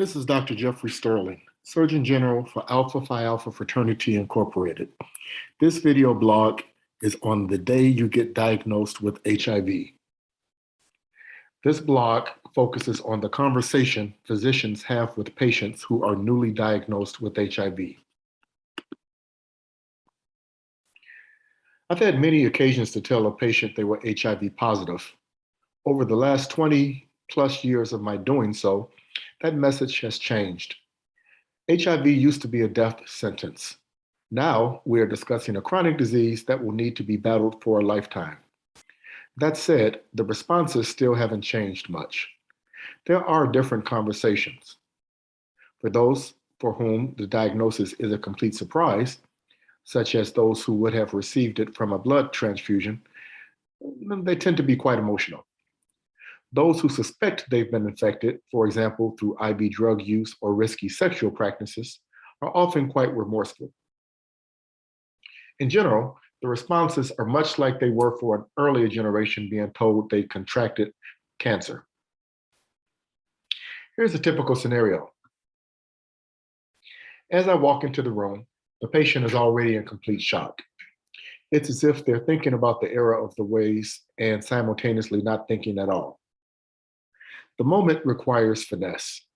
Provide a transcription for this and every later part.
This is Dr. Jeffrey Sterling, Surgeon General for Alpha Phi Alpha Fraternity Incorporated. This video blog is on the day you get diagnosed with HIV. This blog focuses on the conversation physicians have with patients who are newly diagnosed with HIV. I've had many occasions to tell a patient they were HIV positive. Over the last 20 plus years of my doing so, that message has changed. HIV used to be a death sentence. Now we are discussing a chronic disease that will need to be battled for a lifetime. That said, the responses still haven't changed much. There are different conversations. For those for whom the diagnosis is a complete surprise, such as those who would have received it from a blood transfusion, they tend to be quite emotional. Those who suspect they've been infected, for example, through IV drug use or risky sexual practices, are often quite remorseful. In general, the responses are much like they were for an earlier generation being told they contracted cancer. Here's a typical scenario. As I walk into the room, the patient is already in complete shock. It's as if they're thinking about the error of the ways and simultaneously not thinking at all. The moment requires finesse.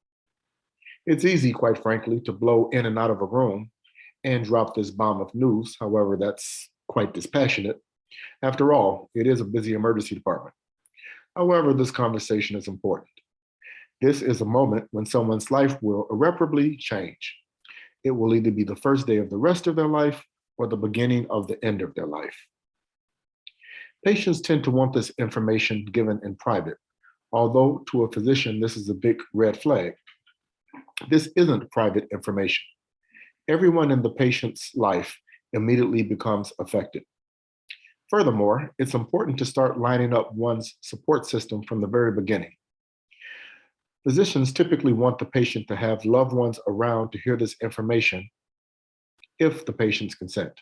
It's easy, quite frankly, to blow in and out of a room and drop this bomb of news. However, that's quite dispassionate. After all, it is a busy emergency department. However, this conversation is important. This is a moment when someone's life will irreparably change. It will either be the first day of the rest of their life or the beginning of the end of their life. Patients tend to want this information given in private, although to a physician, this is a big red flag. This isn't private information. Everyone in the patient's life immediately becomes affected. Furthermore, it's important to start lining up one's support system from the very beginning. Physicians typically want the patient to have loved ones around to hear this information if the patients consent.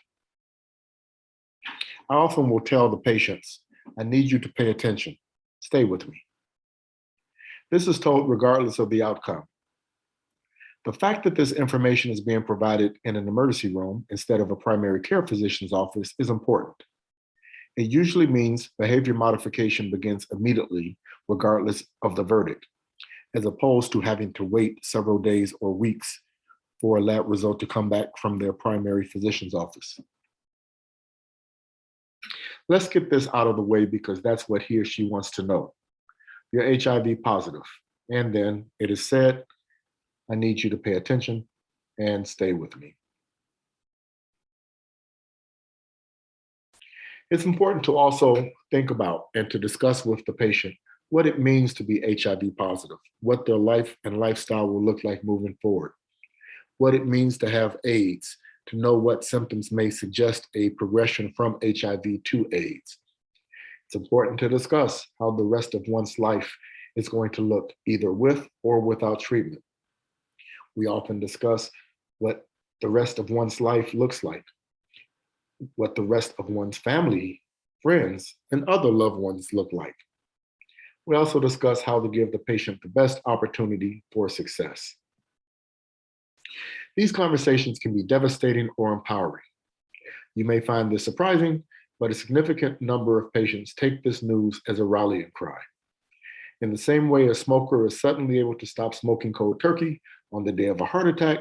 I often will tell the patients, I need you to pay attention. Stay with me. This is told regardless of the outcome. The fact that this information is being provided in an emergency room instead of a primary care physician's office is important. It usually means behavior modification begins immediately, regardless of the verdict, as opposed to having to wait several days or weeks for a lab result to come back from their primary physician's office. Let's get this out of the way because that's what he or she wants to know. You're HIV positive. And then it is said, I need you to pay attention and stay with me. It's important to also think about and to discuss with the patient what it means to be HIV positive, what their life and lifestyle will look like moving forward, what it means to have AIDS, to know what symptoms may suggest a progression from HIV to AIDS. It's important to discuss how the rest of one's life is going to look, either with or without treatment. We often discuss what the rest of one's life looks like, what the rest of one's family, friends, and other loved ones look like. We also discuss how to give the patient the best opportunity for success. These conversations can be devastating or empowering. You may find this surprising, but a significant number of patients take this news as a rallying cry. In the same way a smoker is suddenly able to stop smoking cold turkey on the day of a heart attack,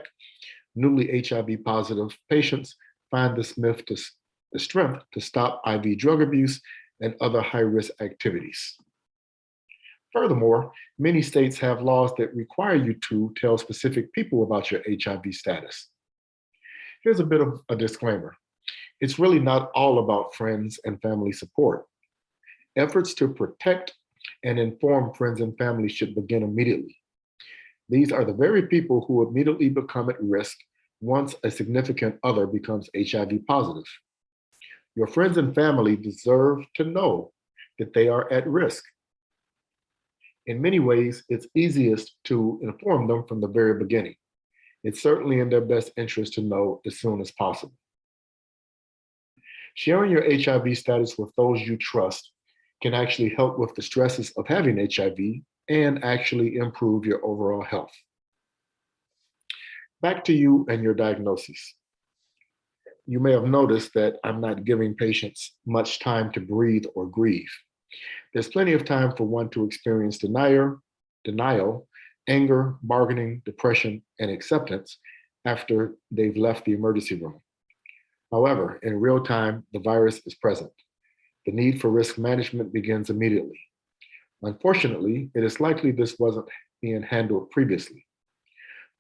newly HIV positive patients find the strength to stop IV drug abuse and other high-risk activities. Furthermore, many states have laws that require you to tell specific people about your HIV status. Here's a bit of a disclaimer. It's really not all about friends and family support. Efforts to protect and inform friends and family should begin immediately. These are the very people who immediately become at risk once a significant other becomes HIV positive. Your friends and family deserve to know that they are at risk. In many ways, it's easiest to inform them from the very beginning. It's certainly in their best interest to know as soon as possible. Sharing your HIV status with those you trust can actually help with the stresses of having HIV and actually improve your overall health. Back to you and your diagnosis. You may have noticed that I'm not giving patients much time to breathe or grieve. There's plenty of time for one to experience denial, anger, bargaining, depression, and acceptance after they've left the emergency room. However, in real time, the virus is present. The need for risk management begins immediately. Unfortunately, it is likely this wasn't being handled previously.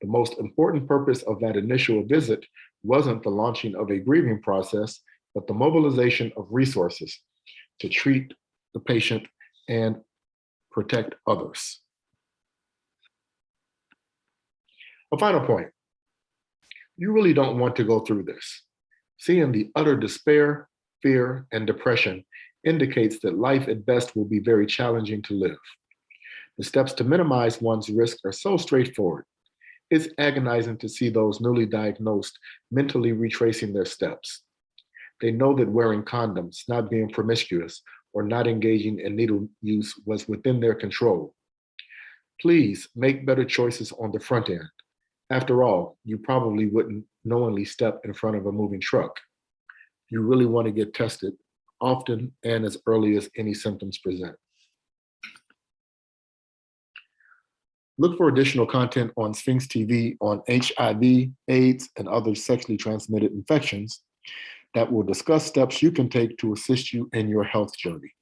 The most important purpose of that initial visit wasn't the launching of a grieving process, but the mobilization of resources to treat the patient and protect others. A final point, you really don't want to go through this. Seeing the utter despair, fear, and depression indicates that life at best will be very challenging to live. The steps to minimize one's risk are so straightforward. It's agonizing to see those newly diagnosed mentally retracing their steps. They know that wearing condoms, not being promiscuous, or not engaging in needle use was within their control. Please make better choices on the front end. After all, you probably wouldn't knowingly step in front of a moving truck. You really want to get tested often and as early as any symptoms present. Look for additional content on Sphinx TV on HIV, AIDS, and other sexually transmitted infections that will discuss steps you can take to assist you in your health journey.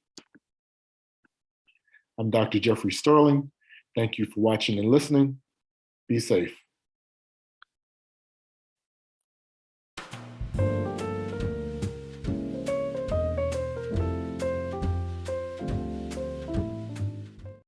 I'm Dr. Jeffrey Sterling. Thank you for watching and listening. Be safe.